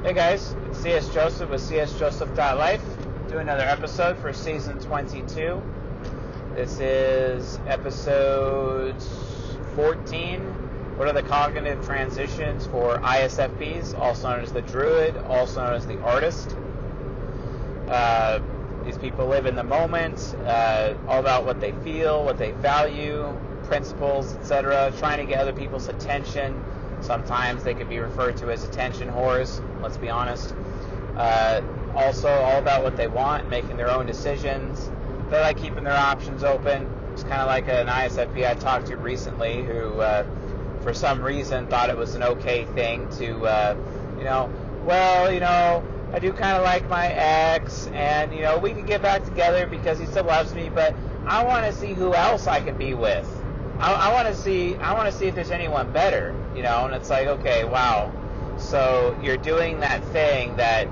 Hey guys, it's CS Joseph with csjoseph.life. Doing another episode for season 22. This is episode 14. What are the cognitive transitions for ISFPs, also known as the Druid, also known as the Artist? These people live in the moment, all about what they feel, what they value, principles, etc., trying to get other people's attention. Sometimes they can be referred to as attention whores, let's be honest. Also, all about what they want, making their own decisions. They like keeping their options open. It's kind of like an ISFP I talked to recently who, for some reason, thought it was an okay thing to, I do kind of like my ex, and, we can get back together because he still loves me, but I want to see who else I can be with. I want to see if there's anyone better, and it's like, okay, wow. So you're doing that thing that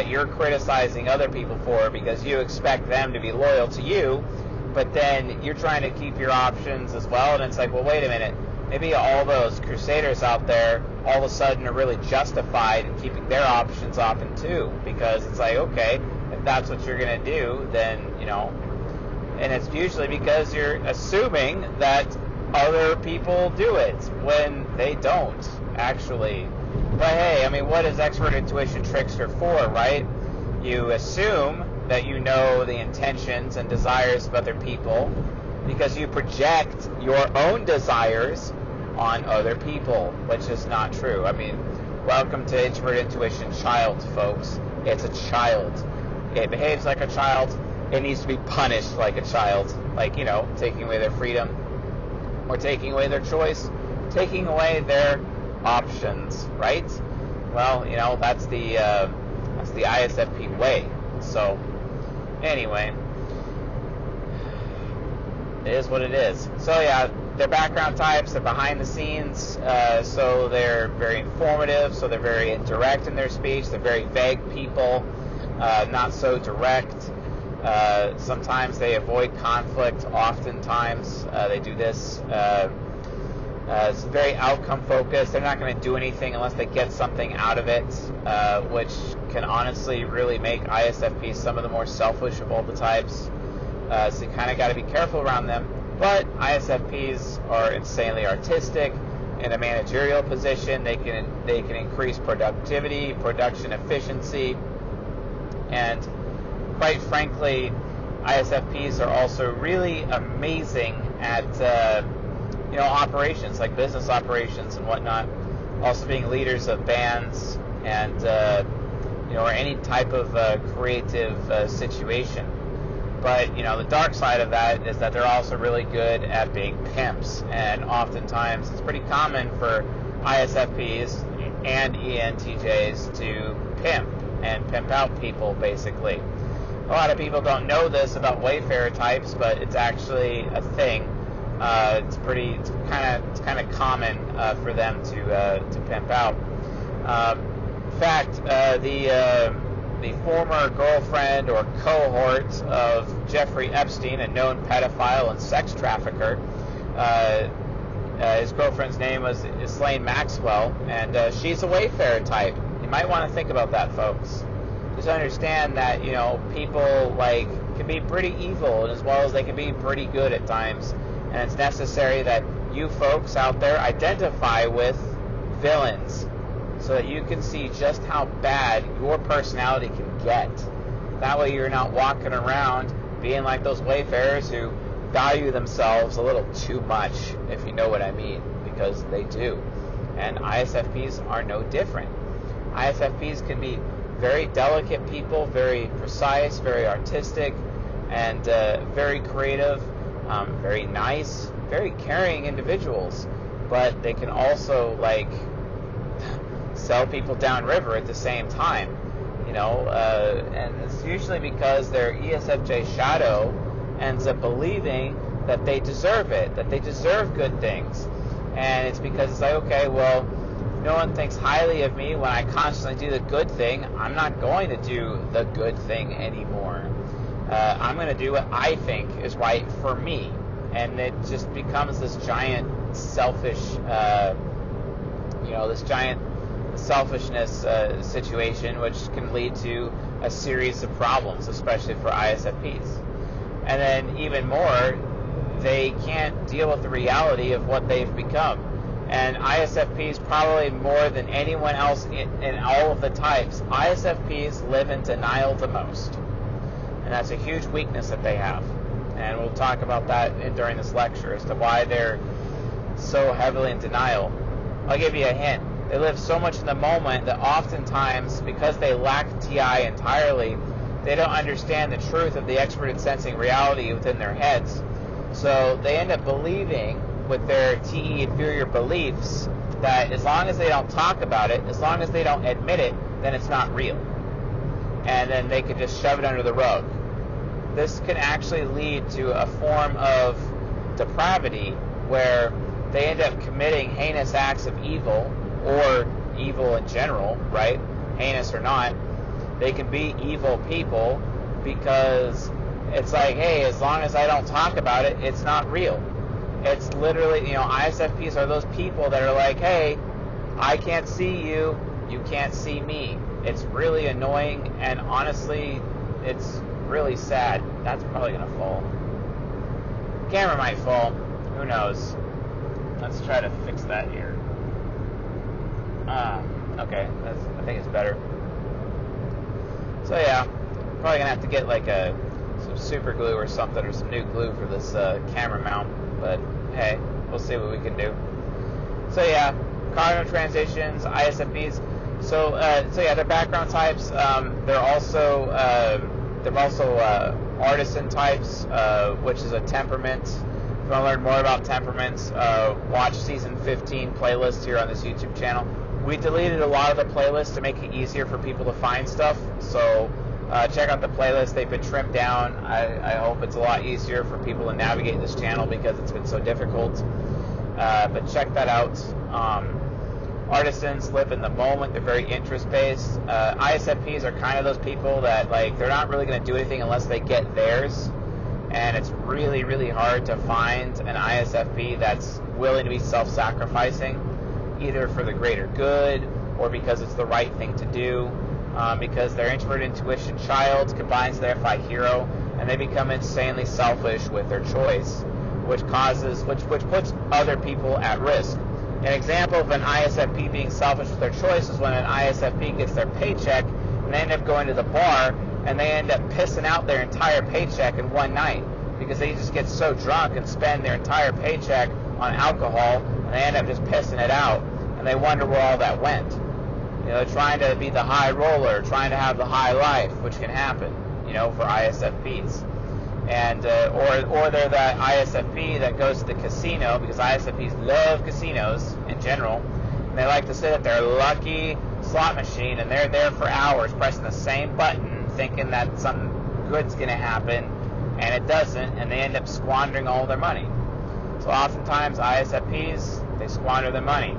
you're criticizing other people for because you expect them to be loyal to you, but then you're trying to keep your options as well, and it's like, well, wait a minute. Maybe all those crusaders out there all of a sudden are really justified in keeping their options open too, because it's like, okay, if that's what you're going to do, then, and it's usually because you're assuming that other people do it when they don't, actually. But hey, what is expert intuition trickster for, right? You assume that you know the intentions and desires of other people because you project your own desires on other people, which is not true. Welcome to Introvert Intuition Child, folks. It's a child. It behaves like a child. It needs to be punished like a child, like, taking away their freedom or taking away their choice, taking away their options, right? Well, that's the ISFP way. So anyway, it is what it is. So yeah, their background types, they're behind the scenes, so they're very informative, so they're very indirect in their speech, they're very vague people, not so direct. Sometimes they avoid conflict. Oftentimes they do this. It's very outcome focused. They're not going to do anything unless they get something out of it, which can honestly really make ISFPs some of the more selfish of all the types. So you kind of got to be careful around them. But ISFPs are insanely artistic. In a managerial position, they can increase productivity, production efficiency, and quite frankly, ISFPs are also really amazing at operations, like business operations and whatnot. Also being leaders of bands and or any type of creative situation. But the dark side of that is that they're also really good at being pimps, and oftentimes it's pretty common for ISFPs and ENTJs to pimp out people, basically. A lot of people don't know this about Wayfarer types, but it's actually a thing. It's kind of common for them to pimp out. In fact, the former girlfriend or cohort of Jeffrey Epstein, a known pedophile and sex trafficker, his girlfriend's name was Ghislaine Maxwell, and she's a Wayfarer type. You might want to think about that, folks. Just understand that, people can be pretty evil, as well as they can be pretty good at times. And it's necessary that you folks out there identify with villains so that you can see just how bad your personality can get. That way you're not walking around being like those Wayfarers who value themselves a little too much, if you know what I mean, because they do. And ISFPs are no different. ISFPs can be very delicate people, very precise, very artistic, and very creative, very nice, very caring individuals. But they can also sell people downriver at the same time, and it's usually because their ESFJ shadow ends up believing that they deserve it, that they deserve good things. And it's because it's like, okay, well, no one thinks highly of me when I constantly do the good thing. I'm not going to do the good thing anymore. I'm going to do what I think is right for me. And it just becomes this giant selfish, this giant selfishness situation, which can lead to a series of problems, especially for ISFPs. And then even more, they can't deal with the reality of what they've become. And ISFPs, probably more than anyone else in all of the types, ISFPs live in denial the most. And that's a huge weakness that they have. And we'll talk about that during this lecture as to why they're so heavily in denial. I'll give you a hint. They live so much in the moment that oftentimes, because they lack TI entirely, they don't understand the truth of the expert in sensing reality within their heads. So they end up believing with their TE inferior beliefs that as long as they don't talk about it, as long as they don't admit it, then it's not real. And then they can just shove it under the rug. This can actually lead to a form of depravity where they end up committing heinous acts of evil, or evil in general, right? Heinous or not. They can be evil people because it's like, hey, as long as I don't talk about it, it's not real. It's literally, ISFPs are those people that are like, hey, I can't see you, you can't see me. It's really annoying, and honestly, it's really sad. That's probably going to fall. Camera might fall. Who knows? Let's try to fix that here. Okay, I think it's better. So yeah, probably going to have to get like some super glue or something, or some new glue for this camera mount. But hey, we'll see what we can do. So yeah, cognitive transitions, ISFPs. So yeah, their background types. They're also Artisan types, which is a temperament. If you want to learn more about temperaments, watch season 15 playlist here on this YouTube channel. We deleted a lot of the playlists to make it easier for people to find stuff. So check out the playlist. They've been trimmed down. I hope it's a lot easier for people to navigate this channel because it's been so difficult. But check that out. Artisans live in the moment. They're very interest-based. ISFPs are kind of those people that, like, they're not really going to do anything unless they get theirs. And it's really, really hard to find an ISFP that's willing to be self-sacrificing, either for the greater good or because it's the right thing to do. Because their introvert intuition child combines their FI hero, and they become insanely selfish with their choice, which puts other people at risk. An example of an ISFP being selfish with their choice is when an ISFP gets their paycheck and they end up going to the bar and they end up pissing out their entire paycheck in one night because they just get so drunk and spend their entire paycheck on alcohol, and they end up just pissing it out, and they wonder where all that went. Trying to be the high roller, trying to have the high life, which can happen, for ISFPs. And or they're that ISFP that goes to the casino, because ISFPs love casinos in general, and they like to sit at their lucky slot machine, and they're there for hours pressing the same button, thinking that something good's going to happen, and it doesn't, and they end up squandering all their money. So oftentimes ISFPs, they squander their money.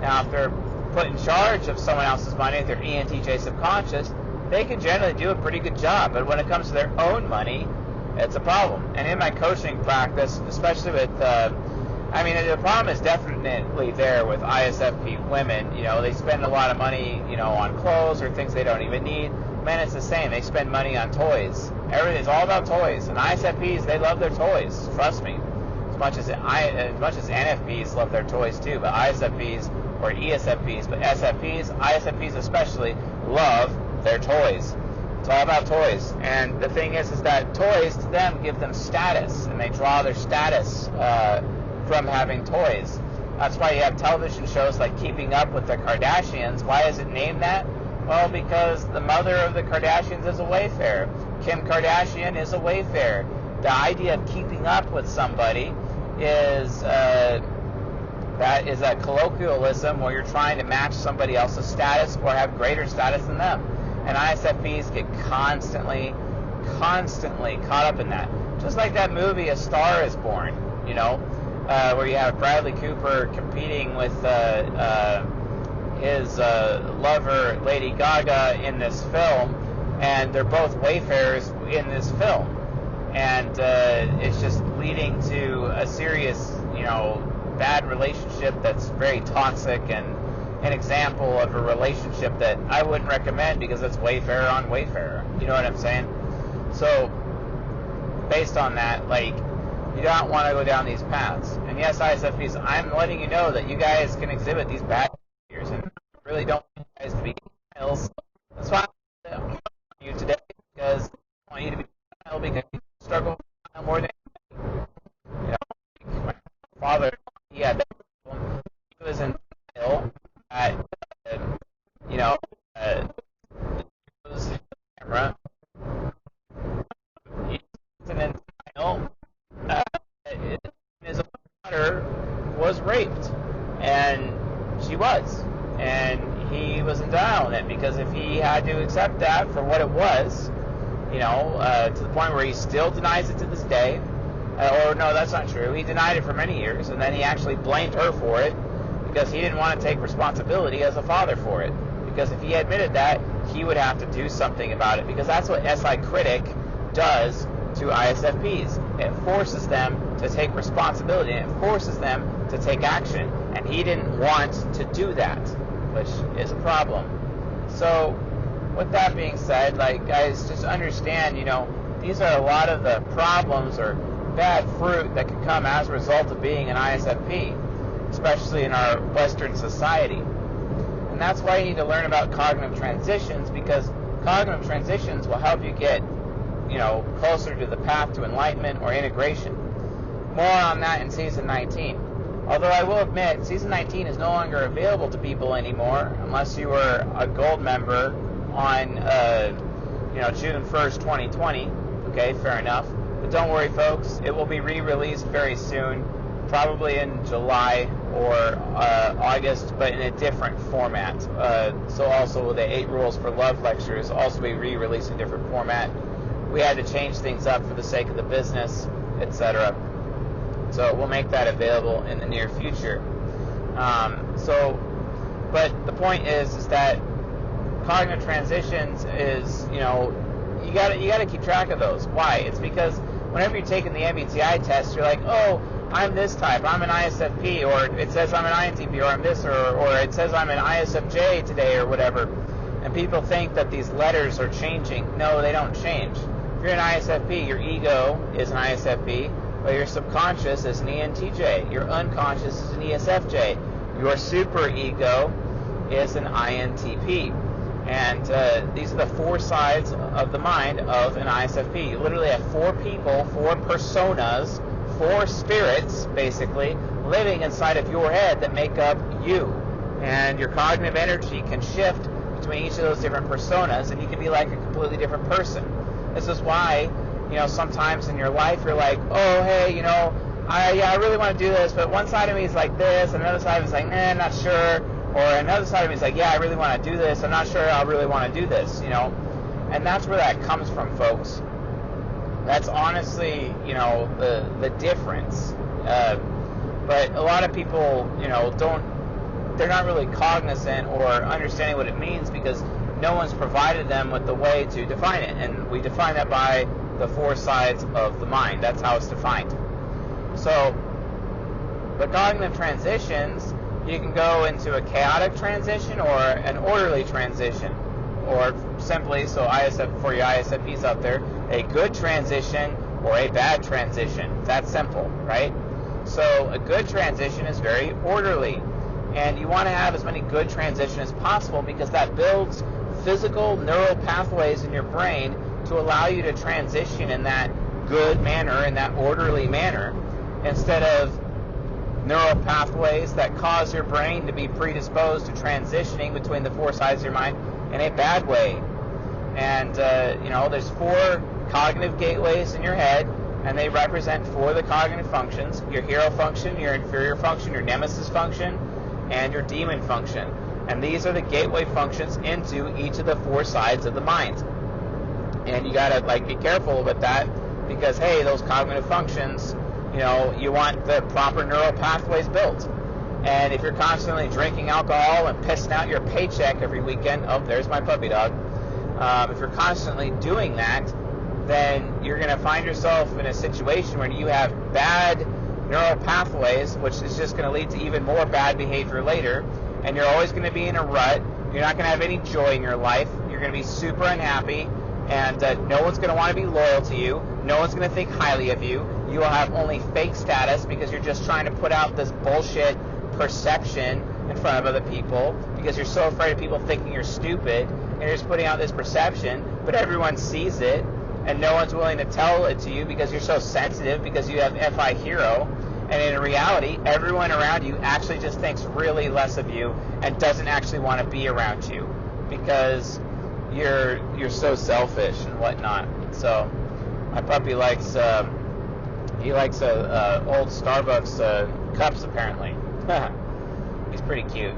Now, if they're put in charge of someone else's money, if they're ENTJ subconscious, they can generally do a pretty good job. But when it comes to their own money, it's a problem. And in my coaching practice, especially with, the problem is definitely there with ISFP women. They spend a lot of money, on clothes or things they don't even need. Men, it's the same. They spend money on toys. Everything's all about toys. And ISFPs, they love their toys. Trust me. As much as NFPs love their toys too, but ISFPs, or ESFPs, but SFPs, ISFPs especially, love their toys. It's all about toys. And the thing is that toys to them give them status, and they draw their status from having toys. That's why you have television shows like Keeping Up with the Kardashians. Why is it named that? Well, because the mother of the Kardashians is a wayfarer. Kim Kardashian is a wayfarer. The idea of keeping up with somebody is that is a colloquialism where you're trying to match somebody else's status or have greater status than them. And ISFPs get constantly caught up in that. Just like that movie A Star Is Born, where you have Bradley Cooper competing with his lover Lady Gaga in this film, and they're both wayfarers in this film. And it's just leading to a serious, bad relationship that's very toxic and an example of a relationship that I wouldn't recommend because it's Wayfarer on Wayfarer. You know what I'm saying? So, based on that, like, you don't want to go down these paths. And yes, ISFPs, I'm letting you know that you guys can exhibit these bad behaviors, and I really don't want you guys to be denials. That's why I'm on you today, because I want you to be denial because you struggle with more than anybody. You know, like my father, he had that problem. He was in denial at, you know, was camera. He was in denial. His daughter was raped, and she was, and he was in denial on it, because if he had to accept that for what it was, you know, to the point where he still denies it to this day, or no, that's not true, he denied it for many years, and then he actually blamed her for it, because he didn't want to take responsibility as a father for it, because if he admitted that, he would have to do something about it, because that's what SI Critic does to ISFPs. It forces them to take responsibility, and it forces them to take action, and he didn't want to do that, which is a problem. So with that being said, like, guys, just understand, you know, these are a lot of the problems or bad fruit that can come as a result of being an ISFP, especially in our Western society. And that's why you need to learn about cognitive transitions, because cognitive transitions will help you get, you know, closer to the path to enlightenment or integration. More on that in Season 19. Although I will admit, Season 19 is no longer available to people anymore, unless you were a gold member on, you know, June 1st, 2020. Okay, fair enough. But don't worry, folks. It will be re-released very soon, probably in July or August, but in a different format. So also the 8 Rules for Love lectures also be re-released in a different format. We had to change things up for the sake of the business, etc. So we'll make that available in the near future. But the point is that cognitive transitions is, you know, you gotta keep track of those. Why? It's because whenever you're taking the MBTI test, you're like, oh, I'm this type, I'm an ISFP, or it says I'm an INTP, or I'm this, or it says I'm an ISFJ today, or whatever. And people think that these letters are changing. No, they don't change. If you're an ISFP, your ego is an ISFP, but your subconscious is an ENTJ. Your unconscious is an ESFJ. Your superego is an INTP. And these are the 4 sides of the mind of an ISFP. You literally have 4 people, 4 personas, 4 spirits, basically, living inside of your head that make up you. And your cognitive energy can shift between each of those different personas, and you can be like a completely different person. This is why, you know, sometimes in your life you're like, oh, hey, you know, I really want to do this, but one side of me is like this, and another side of me is like, I'm not sure. Or another side of me is like, yeah, I really want to do this, I'm not sure I really want to do this, you know. And that's where that comes from, folks. That's honestly, you know, the difference. But a lot of people, you know, they're not really cognizant or understanding what it means because no one's provided them with the way to define it. And we define that by the 4 sides of the mind. That's how it's defined. So, the cognitive transitions, you can go into a chaotic transition or an orderly transition. Or simply, so for your ISFPs out there, a good transition or a bad transition. That's simple, right? So a good transition is very orderly. And you want to have as many good transitions as possible because that builds physical neural pathways in your brain to allow you to transition in that good manner, in that orderly manner, instead of neural pathways that cause your brain to be predisposed to transitioning between the 4 sides of your mind in a bad way. And, you know, there's 4 cognitive gateways in your head, and they represent 4 of the cognitive functions: your hero function, your inferior function, your nemesis function, and your demon function. And these are the gateway functions into each of the 4 sides of the mind. And you gotta, like, be careful with that because, hey, those cognitive functions, you know, you want the proper neural pathways built. And if you're constantly drinking alcohol and pissing out your paycheck every weekend, oh, there's my puppy dog. If you're constantly doing that, then you're going to find yourself in a situation where you have bad neural pathways, which is just going to lead to even more bad behavior later. and you're always going to be in a rut. You're not going to have any joy in your life. You're going to be super unhappy, and no one's going to want to be loyal to you. No one's going to think highly of you. You will have only fake status because you're just trying to put out this bullshit perception in front of other people because you're so afraid of people thinking you're stupid, and you're just putting out this perception, but everyone sees it, and no one's willing to tell it to you because you're so sensitive, because you have FI hero. And in reality, everyone around you actually just thinks really less of you and doesn't actually want to be around you because you're so selfish and whatnot. So my puppy likes old Starbucks cups apparently. He's pretty cute.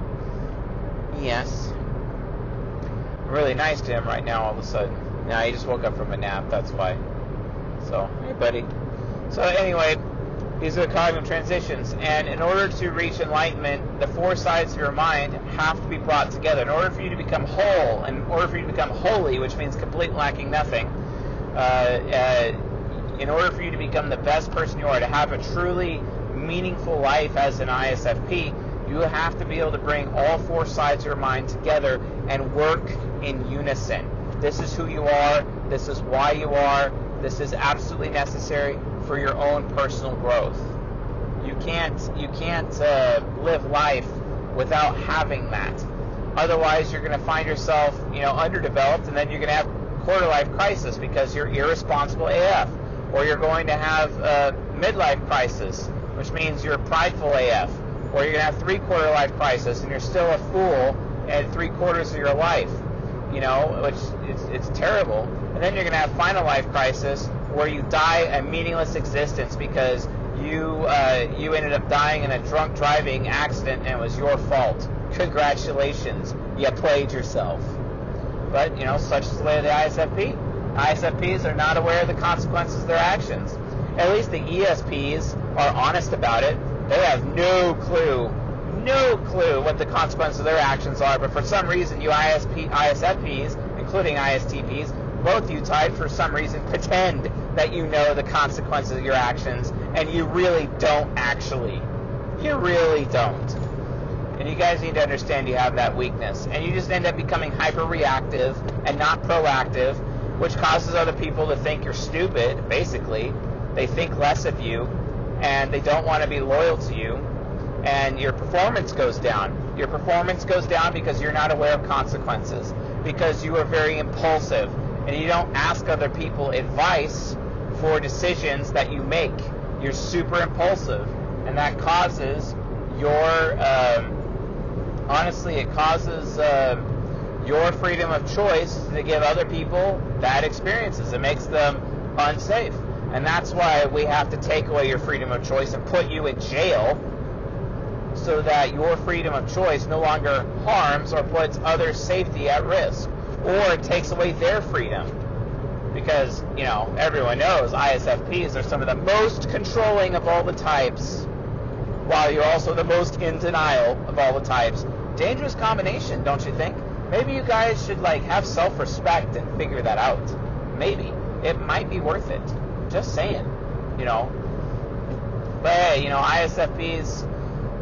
Yes. Really nice to him right now all of a sudden. Nah, he just woke up from a nap, that's why. So, hey buddy. So anyway, these are the cognitive transitions, and in order to reach enlightenment, the four sides of your mind have to be brought together. In order for you to become whole, in order for you to become holy, which means complete lacking nothing, in order for you to become the best person you are, to have a truly meaningful life as an ISFP, you have to be able to bring all four sides of your mind together and work in unison. This is who you are, this is why you are, this is absolutely necessary for your own personal growth. You can't live life without having that. Otherwise, you're going to find yourself, underdeveloped, and then you're going to have quarter life crisis because you're irresponsible AF, or you're going to have a midlife crisis, which means you're prideful AF, or you're going to have three-quarter life crisis and you're still a fool at 3/4 of your life, which it's terrible. And then you're going to have final life crisis, where you die a meaningless existence because you ended up dying in a drunk driving accident and it was your fault. Congratulations, you played yourself. But, such is the way of the ISFP. ISFPs are not aware of the consequences of their actions. At least the ESPs are honest about it. They have no clue what the consequences of their actions are, but for some reason you ISFPs, including ISTPs, both you tied for some reason pretend that you know the consequences of your actions, and you really don't actually. You really don't. And you guys need to understand you have that weakness, and you just end up becoming hyper-reactive and not proactive, which causes other people to think you're stupid, basically. They think less of you, and they don't want to be loyal to you, and your performance goes down. Your performance goes down because you're not aware of consequences, because you are very impulsive, and you don't ask other people advice for decisions that you make. You're super impulsive, and that causes your freedom of choice to give other people bad experiences. It makes them unsafe, and that's why we have to take away your freedom of choice and put you in jail, so that your freedom of choice no longer harms or puts others' safety at risk, or it takes away their freedom. Because, everyone knows ISFPs are some of the most controlling of all the types, while you're also the most in denial of all the types. Dangerous combination, don't you think? Maybe you guys should, have self-respect and figure that out. Maybe. It might be worth it. Just saying, But hey, ISFPs,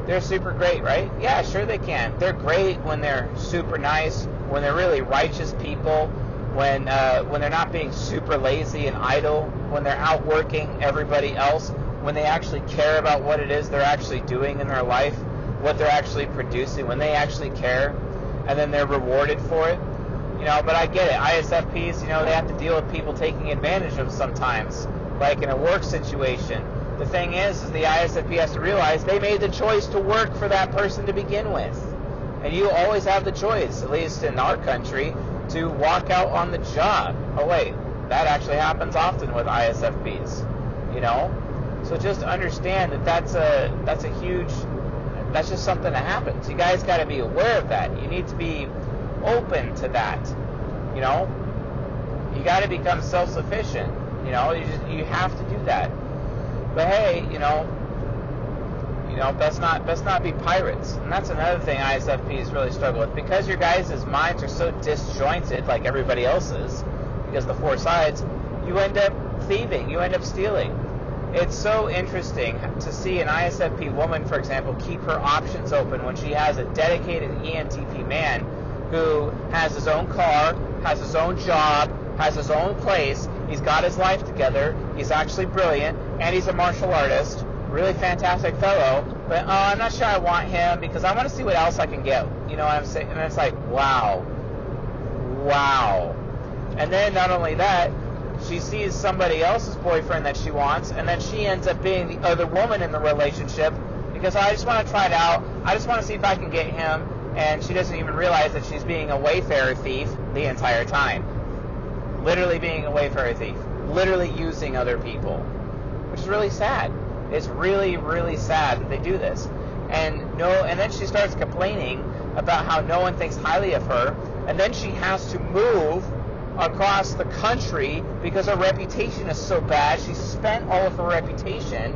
they're super great, right? Yeah, sure they can. They're great when they're super nice, when they're really righteous people, when they're not being super lazy and idle, when they're outworking everybody else, when they actually care about what it is they're actually doing in their life, what they're actually producing, when they actually care, and then they're rewarded for it. But I get it. ISFPs, they have to deal with people taking advantage of them sometimes, like in a work situation. The thing is the ISFP has to realize they made the choice to work for that person to begin with. And you always have the choice, at least in our country, to walk out on the job. Oh wait, that actually happens often with ISFPs, So just understand that's just something that happens. You guys got to be aware of that. You need to be open to that, You got to become self-sufficient, you have to do that. But hey, best not be pirates. And that's another thing ISFPs really struggle with. Because your guys' minds are so disjointed, like everybody else's, because the four sides, you end up thieving, you end up stealing. it's so interesting to see an ISFP woman, for example, keep her options open when she has a dedicated ENTP man who has his own car, has his own job, has his own place. He's got his life together. He's actually brilliant, and he's a martial artist. Really fantastic fellow. But I'm not sure I want him because I want to see what else I can get. You know what I'm saying? And it's like, wow. And then not only that, she sees somebody else's boyfriend that she wants, and then she ends up being the other woman in the relationship because I just want to try it out. I just want to see if I can get him, and she doesn't even realize that she's being a wayfarer thief the entire time. Literally being a wayfarer thief. Literally using other people. Which is really sad. It's really, really sad that they do this. And then she starts complaining about how no one thinks highly of her, and then she has to move across the country because her reputation is so bad. She's spent all of her reputation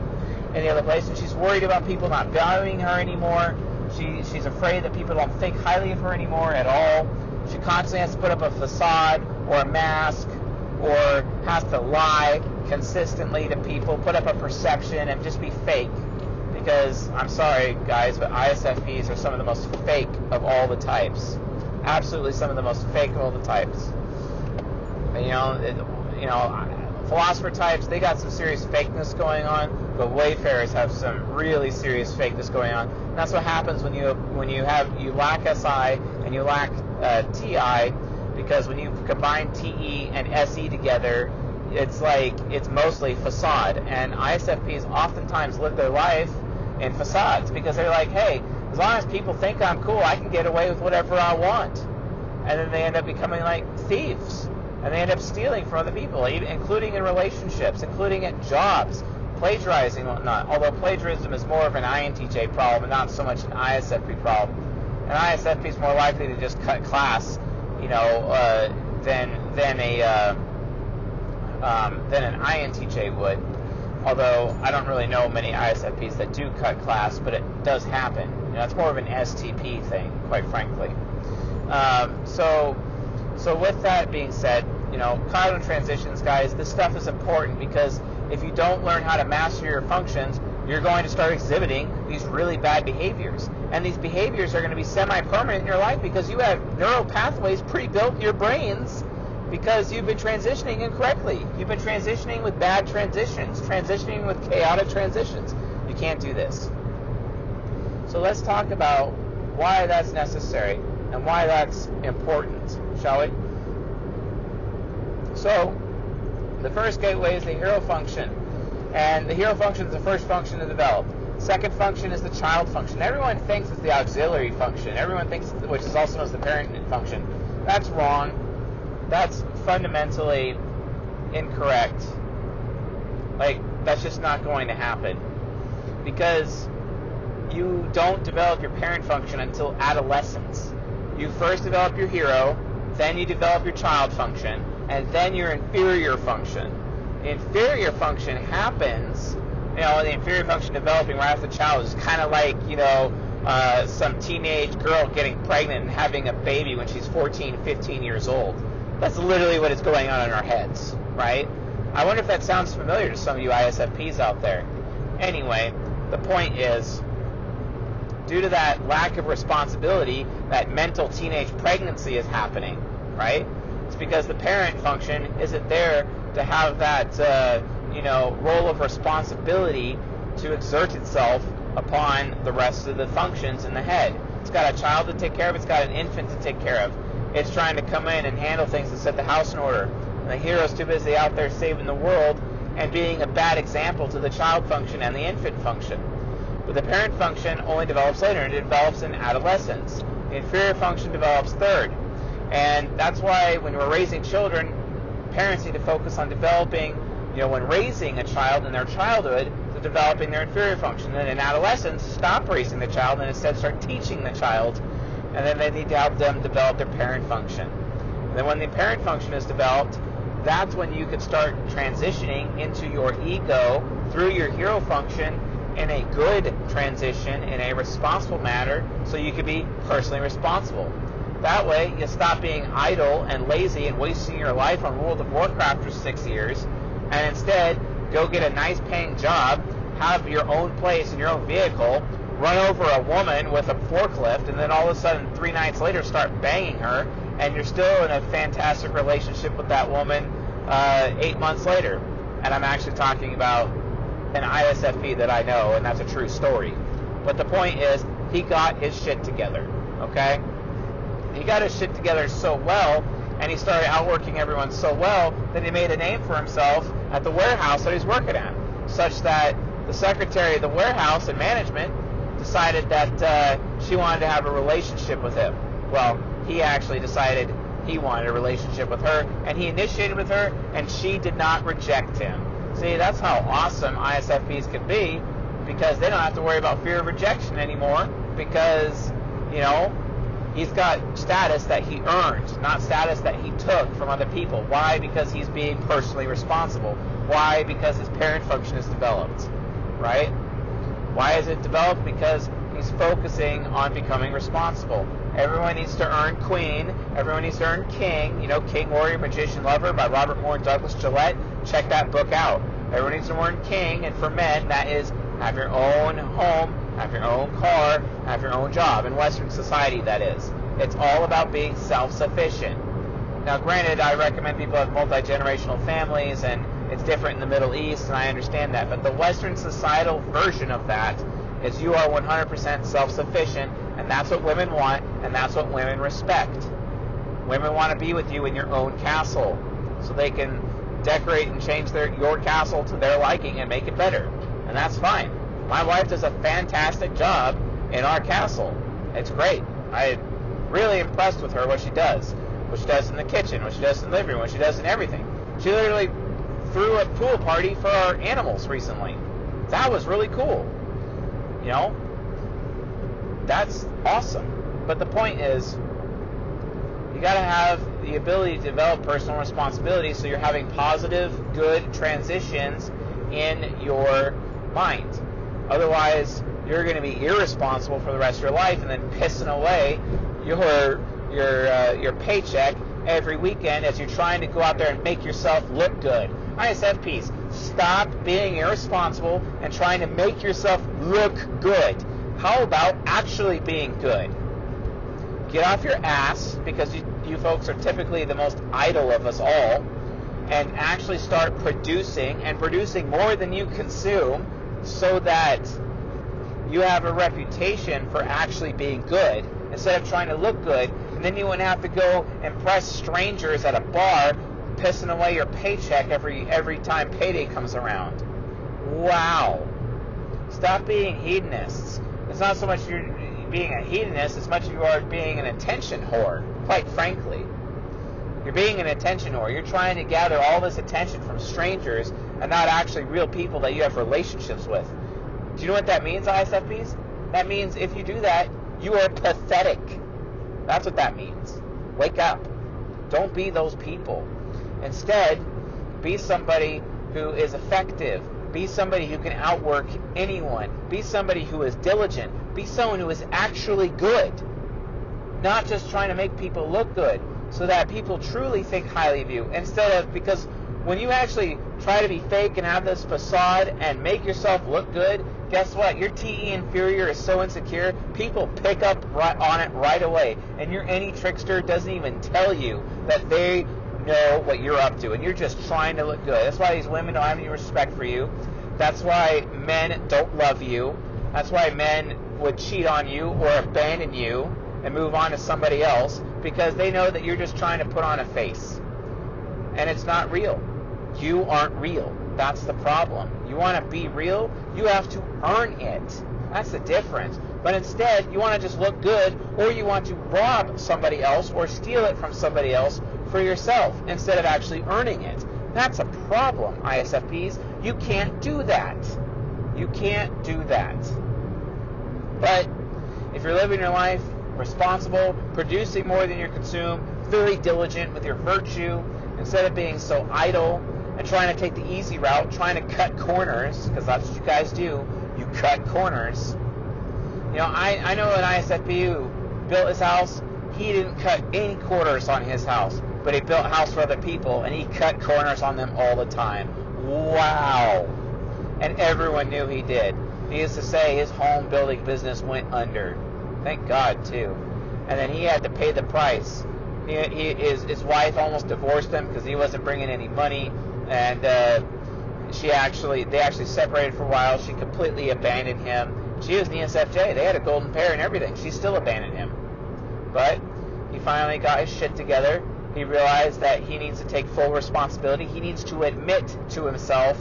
in the other place, and she's worried about people not valuing her anymore. She's afraid that people don't think highly of her anymore at all. She constantly has to put up a facade or a mask, or has to lie consistently to people, put up a perception, and just be fake. Because, I'm sorry guys, but ISFPs are some of the most fake of all the types. Absolutely some of the most fake of all the types. Philosopher types, they got some serious fakeness going on, but wayfarers have some really serious fakeness going on. And that's what happens when you lack SI and you lack TI, because when you combine TE and SE together, it's mostly facade. And ISFPs oftentimes live their life in facades because they're like, hey, as long as people think I'm cool, I can get away with whatever I want. And then they end up becoming like thieves. And they end up stealing from other people, including in relationships, including at jobs, plagiarizing and whatnot. Although plagiarism is more of an INTJ problem and not so much an ISFP problem. An ISFP is more likely to just cut class, than an INTJ would. Although I don't really know many ISFPs that do cut class, but it does happen. It's more of an STP thing, quite frankly. So with that being said, cognitive transitions, guys, this stuff is important because if you don't learn how to master your functions, you're going to start exhibiting these really bad behaviors. And these behaviors are going to be semi-permanent in your life because you have neural pathways pre-built in your brains because you've been transitioning incorrectly. You've been transitioning with bad transitions, transitioning with chaotic transitions. You can't do this. So let's talk about why that's necessary and why that's important, shall we? So, the first gateway is the hero function. And the hero function is the first function to develop. Second function is the child function. Everyone thinks it's the auxiliary function. Everyone thinks, which is also known as the parent function. That's wrong. That's fundamentally incorrect. That's just not going to happen. Because you don't develop your parent function until adolescence. You first develop your hero, then you develop your child function, and then your inferior function. The inferior function happens, the inferior function developing right after the child is kind of like, some teenage girl getting pregnant and having a baby when she's 14, 15 years old. That's literally what is going on in our heads, right? I wonder if that sounds familiar to some of you ISFPs out there. Anyway, the point is, due to that lack of responsibility, that mental teenage pregnancy is happening, right? It's because the parent function isn't there to have that, role of responsibility to exert itself upon the rest of the functions in the head. It's got a child to take care of. It's got an infant to take care of. It's trying to come in and handle things and set the house in order. And the hero's too busy out there saving the world and being a bad example to the child function and the infant function. But the parent function only develops later. It develops in adolescence. The inferior function develops third. And that's why when we're raising children, parents need to focus on developing, when raising a child in their childhood, to developing their inferior function. Then in adolescence, stop raising the child and instead start teaching the child. And then they need to help them develop their parent function. And then when the parent function is developed, that's when you can start transitioning into your ego through your hero function in a good transition, in a responsible manner, so you can be personally responsible. That way, you stop being idle and lazy and wasting your life on World of Warcraft for 6 years, and instead, go get a nice paying job, have your own place and your own vehicle, run over a woman with a forklift, and then all of a sudden 3 nights later start banging her, and you're still in a fantastic relationship with that woman 8 months later. And I'm actually talking about an ISFP that I know, and that's a true story. But the point is, he got his shit together, okay? He got his shit together so well, and he started outworking everyone so well that he made a name for himself at the warehouse that he's working at, such that the secretary of the warehouse and management decided that she wanted to have a relationship with him. Well, he actually decided he wanted a relationship with her, and he initiated with her, and she did not reject him. See, that's how awesome ISFPs can be, because they don't have to worry about fear of rejection anymore, because, you know, he's got status that he earned, not status that he took from other people. Why? Because he's being personally responsible. Why? Because his parent function is developed, right? Why is it developed? Because he's focusing on becoming responsible. Everyone needs to earn queen. Everyone needs to earn king. You know, King, Warrior, Magician, Lover by Robert Moore and Douglas Gillette. Check that book out. Everyone needs to earn king. And for men, that is have your own home, have your own car, have your own job. In Western society, that is. It's all about being self-sufficient. Now, granted, I recommend people have multi-generational families, and it's different in the Middle East, and I understand that. But the Western societal version of that is you are 100% self-sufficient, and that's what women want, and that's what women respect. Women want to be with you in your own castle, so they can decorate and change your castle to their liking and make it better. And that's fine. My wife does a fantastic job in our castle. It's great. I'm really impressed with her, what she does in the kitchen, what she does in the living room, what she does in everything. She literally threw a pool party for our animals recently. That was really cool. You know, that's awesome. But the point is, you got to have the ability to develop personal responsibility, so you're having positive, good transitions in your mind. Otherwise, you're going to be irresponsible for the rest of your life, and then pissing away your paycheck every weekend as you're trying to go out there and make yourself look good. ISFPs, stop being irresponsible and trying to make yourself look good. How about actually being good? Get off your ass, because you folks are typically the most idle of us all, and actually start producing, and producing more than you consume, so that you have a reputation for actually being good, instead of trying to look good, and then you wouldn't have to go impress strangers at a bar, pissing away your paycheck every time payday comes around. Wow. Stop being hedonists. It's not so much you're being a hedonist as much as you are being an attention whore, quite frankly. You're being an attention whore. You're trying to gather all this attention from strangers and not actually real people that you have relationships with. Do you know what that means, ISFPs? That means if you do that, you are pathetic. That's what that means. Wake up. Don't be those people. Instead, be somebody who is effective. Be somebody who can outwork anyone. Be somebody who is diligent. Be someone who is actually good. Not just trying to make people look good, so that people truly think highly of you. Instead of, because when you actually try to be fake and have this facade and make yourself look good, guess what? Your TE inferior is so insecure, people pick up on it right away. And your any trickster doesn't even tell you that they know what you're up to, and you're just trying to look good. That's why these women don't have any respect for you. That's why men don't love you. That's why men would cheat on you or abandon you and move on to somebody else, because they know that you're just trying to put on a face. And it's not real. You aren't real. That's the problem. You want to be real, you have to earn it. That's the difference. But instead, you want to just look good, or you want to rob somebody else or steal it from somebody else for yourself instead of actually earning it. That's a problem, ISFPs. You can't do that. You can't do that. But if you're living your life responsible, producing more than you consume, very diligent with your virtue, instead of being so idle and trying to take the easy route, trying to cut corners, because that's what you guys do. You cut corners. You know, I know an ISFP who built his house. He didn't cut any corners on his house, but he built a house for other people, and he cut corners on them all the time. Wow. And everyone knew he did. He used to say his home building business went under. Thank God, too. And then he had to pay the price. His wife almost divorced him because he wasn't bringing any money, and they actually separated for a while. She completely abandoned him. She was in the ISFJ. They had a golden pair and everything. She still abandoned him. But he finally got his shit together. He realized that he needs to take full responsibility. He needs to admit to himself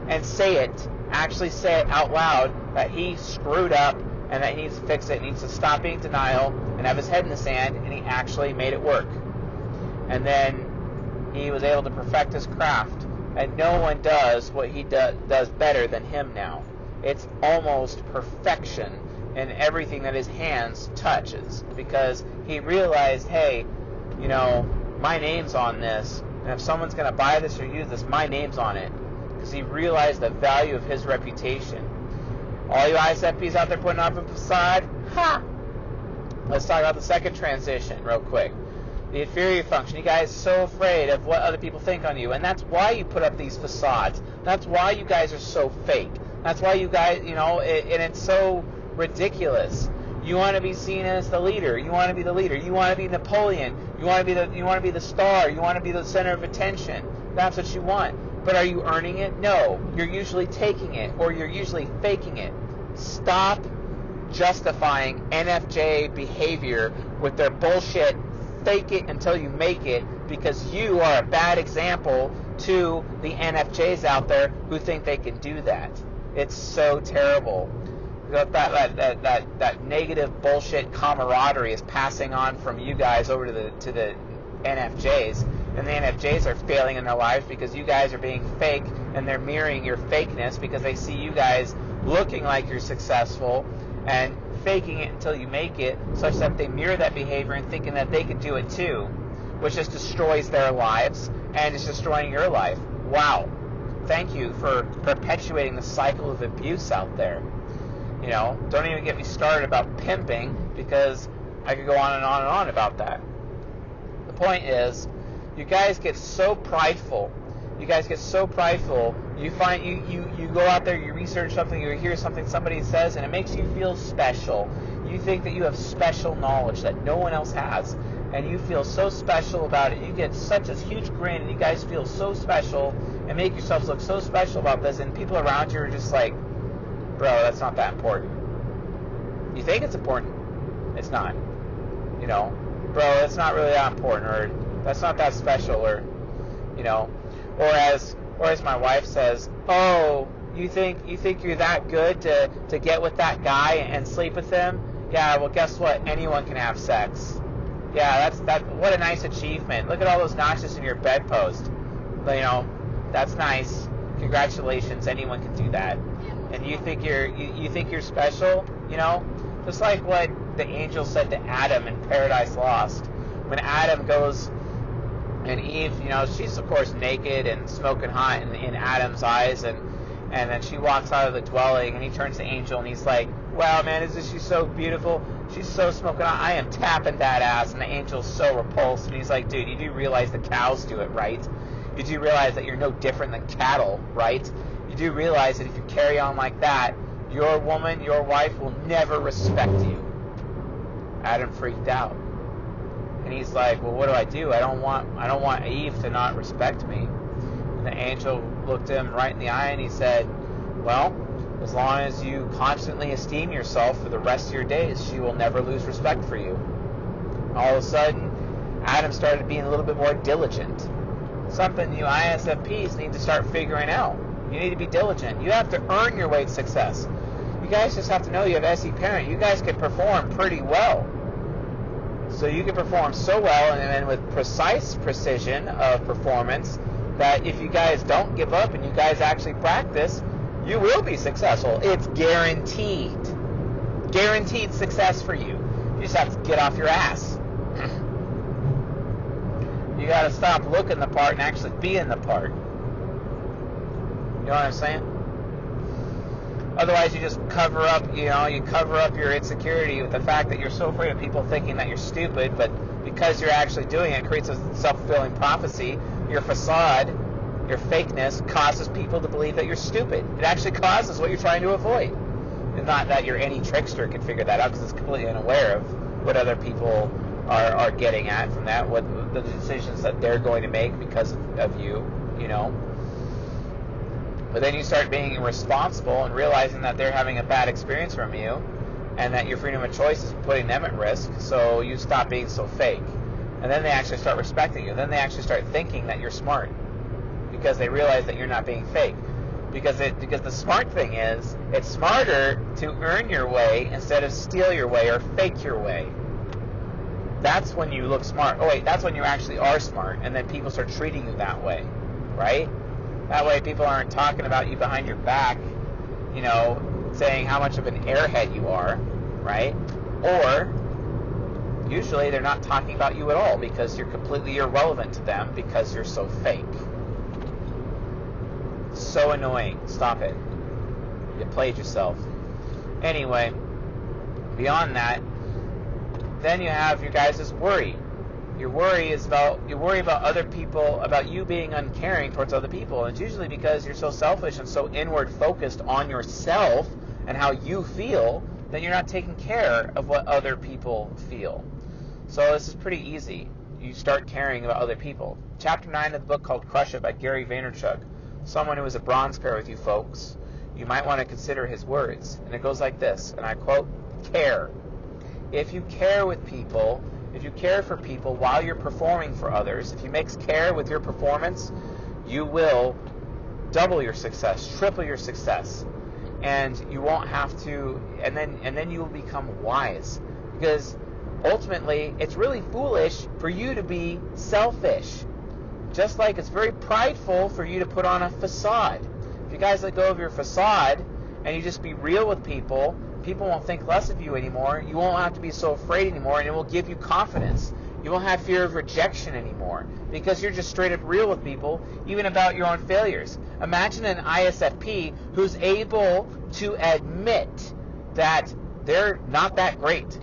and say it, actually say it out loud, that he screwed up and that he needs to fix it. He needs to stop being denial and have his head in the sand, and he actually made it work. And then he was able to perfect his craft, and no one does what he does better than him now. It's almost perfection in everything that his hands touches, because he realized, hey, you know, my name's on this, and if someone's going to buy this or use this, my name's on it, because he realized the value of his reputation. All you ISFPs out there putting up a facade, ha! Let's talk about the second transition real quick. The inferior function. You guys are so afraid of what other people think on you, and that's why you put up these facades. That's why you guys are so fake. That's why you guys, you know, and it's so ridiculous. You want to be seen as the leader. You want to be the leader. You want to be Napoleon. You want to be the star. You want to be the center of attention. That's what you want. But are you earning it? No. You're usually taking it, or you're usually faking it. Stop justifying NFJ behavior with their bullshit, fake it until you make it, because you are a bad example to the NFJs out there who think they can do that. It's so terrible. That negative bullshit camaraderie is passing on from you guys over to the NFJs, and the NFJs are failing in their lives because you guys are being fake, and they're mirroring your fakeness because they see you guys looking like you're successful and faking it until you make it, such that they mirror that behavior and thinking that they can do it too, which just destroys their lives and is destroying your life. Wow. Thank you for perpetuating the cycle of abuse out there. You know, don't even get me started about pimping, because I could go on and on and on about that. The point is, you guys get so prideful. You guys get so prideful. You find you go out there, you research something, you hear something somebody says, and it makes you feel special. You think that you have special knowledge that no one else has, and you feel so special about it. You get such a huge grin, and you guys feel so special and make yourselves look so special about this, and people around you are just like, bro, that's not that important. You think it's important. It's not. You know, bro, it's not really that important, or that's not that special, or, you know, or as my wife says, oh, you think you're that good to get with that guy and sleep with him? Yeah, well, guess what? Anyone can have sex. Yeah, what a nice achievement. Look at all those notches in your bedpost. But, you know, that's nice. Congratulations, anyone can do that. And you think you're special, you know? Just like what the angel said to Adam in Paradise Lost. When Adam goes, and Eve, you know, she's of course naked and smoking hot in Adam's eyes, and then she walks out of the dwelling, and he turns to the angel, and he's like, wow, man, isn't she so beautiful? She's so smoking hot. I am tapping that ass. And the angel's so repulsed, and he's like, dude, you do realize the cows do it, right? You do realize that you're no different than cattle, right? You do realize that if you carry on like that, your woman, your wife, will never respect you. Adam freaked out. And he's like, well, what do? I don't want Eve to not respect me. And the angel looked him right in the eye, and he said, well, as long as you constantly esteem yourself for the rest of your days, she will never lose respect for you. All of a sudden, Adam started being a little bit more diligent. Something you ISFPs need to start figuring out. You need to be diligent. You have to earn your way to success. You guys just have to know you have SE parent. You guys can perform pretty well. So you can perform so well, and then with precise precision of performance, that if you guys don't give up and you guys actually practice, you will be successful. It's guaranteed. Guaranteed success for you. You just have to get off your ass. You got to stop looking the part and actually be in the part. You know what I'm saying? Otherwise, you just cover up your insecurity with the fact that you're so afraid of people thinking that you're stupid, but because you're actually doing it, it creates a self-fulfilling prophecy. Your facade Your fakeness causes people to believe that you're stupid. It actually causes what you're trying to avoid. And not that you're any trickster can figure that out, because it's completely unaware of what other people are getting at from that, what the decisions that they're going to make because of you, you know. But then you start being responsible and realizing that they're having a bad experience from you, and that your freedom of choice is putting them at risk, so you stop being so fake. And then they actually start respecting you. Then they actually start thinking that you're smart, because they realize that you're not being fake. Because the smart thing is, it's smarter to earn your way instead of steal your way or fake your way. That's when you look smart. Oh wait, that's when you actually are smart, and then people start treating you that way, right? That way people aren't talking about you behind your back, you know, saying how much of an airhead you are, right? Or usually they're not talking about you at all, because you're completely irrelevant to them because you're so fake. So annoying. Stop it. You played yourself. Anyway, beyond that, then you have your guys' worry. You worry about other people, about you being uncaring towards other people. And it's usually because you're so selfish and so inward focused on yourself and how you feel that you're not taking care of what other people feel. So this is pretty easy. You start caring about other people. Chapter 9 of the book called Crush It by Gary Vaynerchuk. Someone who is a bronze pair with you folks. You might want to consider his words. And it goes like this, and I quote, care. If you care with people, if you care for people while you're performing for others, if you mix care with your performance, you will double your success, triple your success. And you won't have to, and then you will become wise. Because ultimately, it's really foolish for you to be selfish. Just like it's very prideful for you to put on a facade. If you guys let go of your facade and you just be real with people, people won't think less of you anymore. You won't have to be so afraid anymore, and it will give you confidence. You won't have fear of rejection anymore, because you're just straight up real with people, even about your own failures. Imagine an ISFP who's able to admit that they're not that great.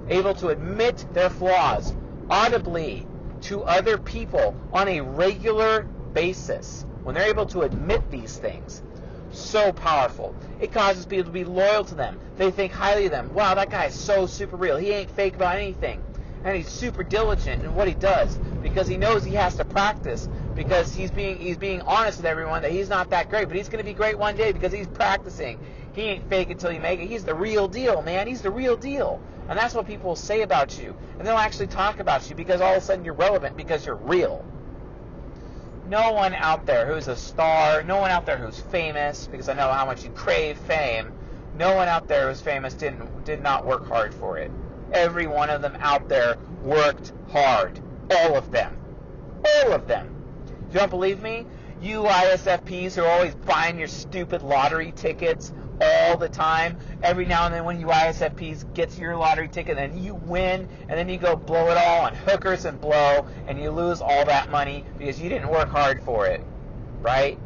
Able to admit their flaws audibly to other people on a regular basis. When they're able to admit these things, so powerful. It causes people to be loyal to them. They think highly of them. Wow, that guy is so super real. He ain't fake about anything. And he's super diligent in what he does, because he knows he has to practice, because he's being honest with everyone that he's not that great, but he's going to be great one day because he's practicing. He ain't fake until you make it. He's the real deal, man. He's the real deal. And that's what people will say about you. And they'll actually talk about you because all of a sudden you're relevant because you're real. No one out there who's a star, no one out there who's famous, because I know how much you crave fame, no one out there who's famous did not work hard for it. Every one of them out there worked hard. All of them. All of them. If you don't believe me, you ISFPs who are always buying your stupid lottery tickets all the time, every now and then when you ISFPs get your lottery ticket and you win, and then you go blow it all on hookers and blow, and you lose all that money because you didn't work hard for it, right?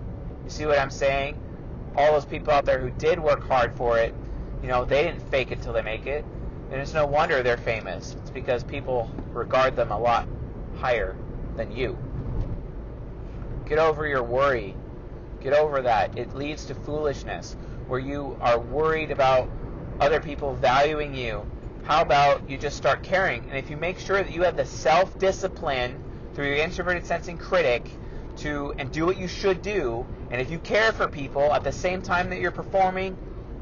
You see what I'm saying? All those people out there who did work hard for it, you know, they didn't fake it till they make it, and it's no wonder they're famous. It's because people regard them a lot higher than you. Get over your worry. Get over that. It leads to foolishness, where you are worried about other people valuing you. How about you just start caring? And if you make sure that you have the self-discipline through your introverted sensing critic and do what you should do, and if you care for people at the same time that you're performing,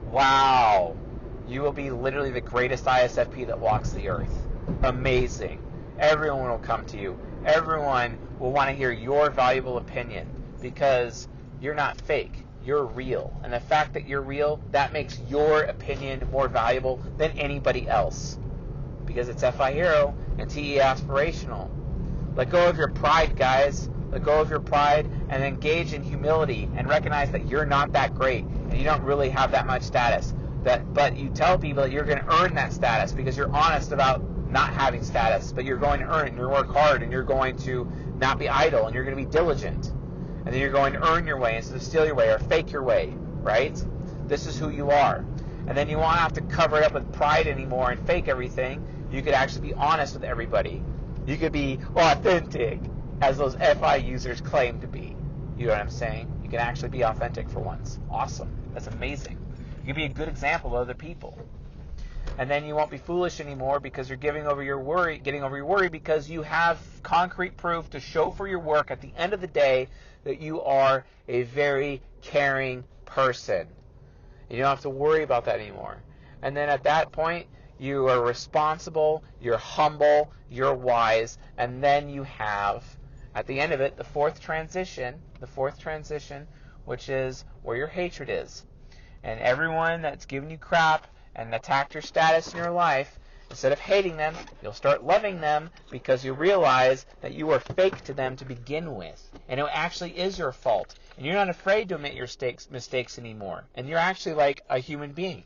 wow, you will be literally the greatest ISFP that walks the earth. Amazing. Everyone will come to you. Everyone will want to hear your valuable opinion, because you're not fake. You're real. And the fact that you're real, that makes your opinion more valuable than anybody else, because it's FI Hero and TE aspirational. Let go of your pride, guys. Let go of your pride and engage in humility and recognize that you're not that great and you don't really have that much status. But you tell people that you're going to earn that status because you're honest about not having status, but you're going to earn it, and you work hard, and you're going to not be idle, and you're going to be diligent. And then you're going to earn your way instead of steal your way or fake your way, right? This is who you are. And then you won't have to cover it up with pride anymore and fake everything. You could actually be honest with everybody. You could be authentic. as those FI users claim to be. You know what I'm saying? You can actually be authentic for once. Awesome. That's amazing. You can be a good example of other people. And then you won't be foolish anymore because you're getting over your worry because you have concrete proof to show for your work at the end of the day that you are a very caring person. You don't have to worry about that anymore. And then at that point, you are responsible, you're humble, you're wise, and then you have, at the end of it, the fourth transition, which is where your hatred is. And everyone that's given you crap and attacked your status in your life, instead of hating them, you'll start loving them because you realize that you were fake to them to begin with. And it actually is your fault. And you're not afraid to admit your mistakes anymore. And you're actually like a human being.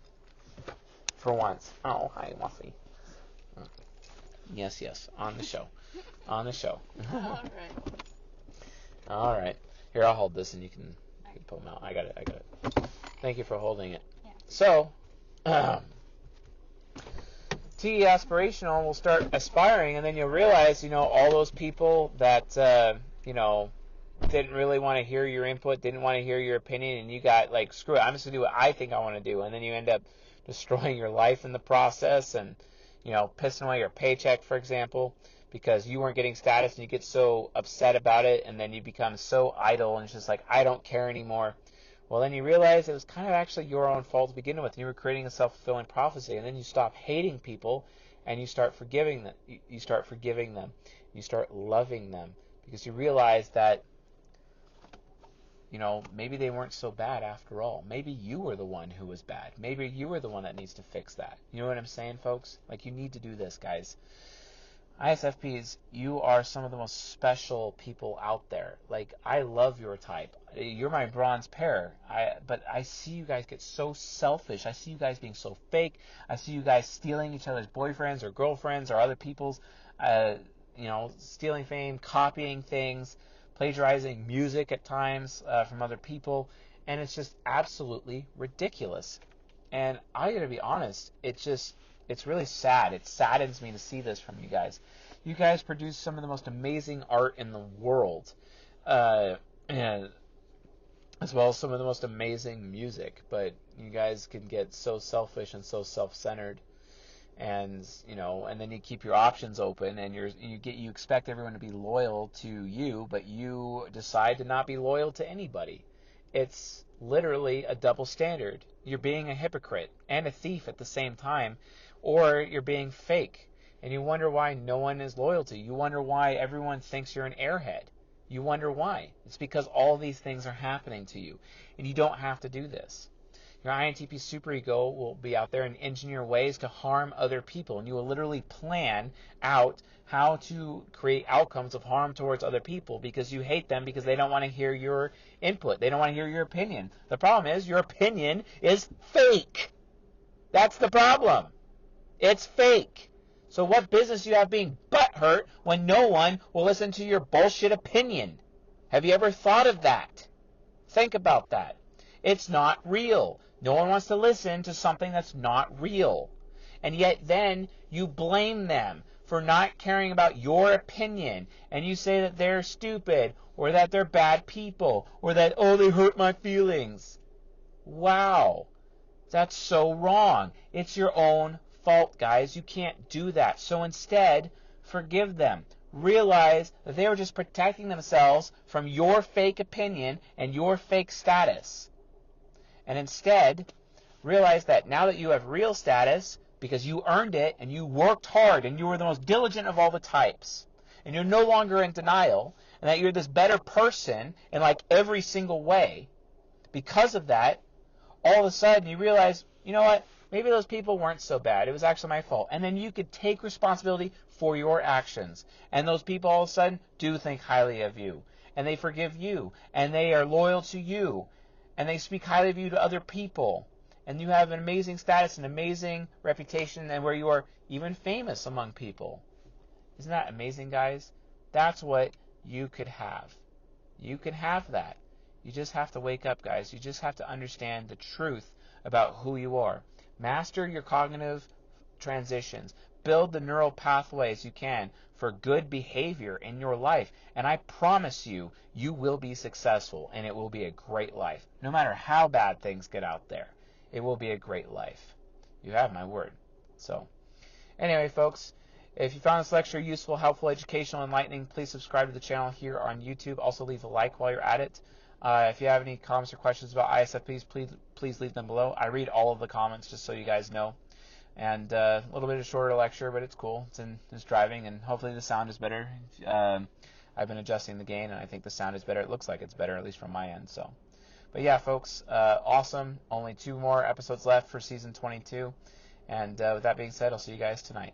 For once. Oh, hi, Muffy. Yes, on the show. All right. All right. Here, I'll hold this and you can pull them out. I got it. Thank you for holding it. Yeah. So, TE aspirational will start aspiring, and then you'll realize, all those people that, didn't really want to hear your input, didn't want to hear your opinion, and you got like, screw it, I'm just going to do what I think I want to do, and then you end up destroying your life in the process and, pissing away your paycheck, for example, because you weren't getting status and you get so upset about it, and then you become so idle and it's just like, I don't care anymore. Well, then you realize it was kind of actually your own fault to begin with, and you were creating a self-fulfilling prophecy, and then you stop hating people and you start forgiving them. You start forgiving them. You start loving them because you realize that maybe they weren't so bad after all. Maybe you were the one who was bad. Maybe you were the one that needs to fix that. You know what I'm saying, folks? Like, you need to do this, guys. ISFPs, you are some of the most special people out there. Like, I love your type. You're my bronze pair. But I see you guys get so selfish. I see you guys being so fake. I see you guys stealing each other's boyfriends or girlfriends or other people's, stealing fame, copying things, plagiarizing music at times from other people, and it's just absolutely ridiculous. And I gotta be honest, it's really sad. It saddens me to see this from you guys. You guys produce some of the most amazing art in the world, and as well as some of the most amazing music, but you guys can get so selfish and so self-centered. And and then you keep your options open, and you expect everyone to be loyal to you, but you decide to not be loyal to anybody. It's literally a double standard. You're being a hypocrite and a thief at the same time, or you're being fake, and you wonder why no one is loyal to you. You wonder why everyone thinks you're an airhead. You wonder why. It's because all these things are happening to you, and you don't have to do this. Your INTP superego will be out there and engineer ways to harm other people, and you will literally plan out how to create outcomes of harm towards other people because you hate them because they don't want to hear your input. They don't want to hear your opinion. The problem is your opinion is fake. That's the problem. It's fake. So what business do you have being butthurt when no one will listen to your bullshit opinion? Have you ever thought of that? Think about that. It's not real. No one wants to listen to something that's not real. And yet then you blame them for not caring about your opinion. And you say that they're stupid, or that they're bad people, or that, they hurt my feelings. Wow. That's so wrong. It's your own fault, guys. You can't do that. So instead, forgive them. Realize that they were just protecting themselves from your fake opinion and your fake status. And instead, realize that now that you have real status, because you earned it and you worked hard and you were the most diligent of all the types, and you're no longer in denial, and that you're this better person in like every single way, because of that, all of a sudden you realize, you know what, maybe those people weren't so bad. It was actually my fault. And then you could take responsibility for your actions. And those people all of a sudden do think highly of you. And they forgive you. And they are loyal to you. And they speak highly of you to other people. And you have an amazing status, an amazing reputation, and where you are even famous among people. Isn't that amazing, guys? That's what you could have. You can have that. You just have to wake up, guys. You just have to understand the truth about who you are. Master your cognitive transitions. build the neural pathways you can for good behavior in your life. And I promise you, you will be successful, and it will be a great life. No matter how bad things get out there, it will be a great life. You have my word. So, anyway, folks, if you found this lecture useful, helpful, educational, enlightening, please subscribe to the channel here on YouTube. Also, leave a like while you're at it. If you have any comments or questions about ISFPs, please leave them below. I read all of the comments just so you guys know. And a little bit of a shorter lecture, but it's cool. It's driving, and hopefully the sound is better. I've been adjusting the gain, and I think the sound is better. It looks like it's better, at least from my end. So, but yeah, folks, awesome. Only 2 more episodes left for season 22. And with that being said, I'll see you guys tonight.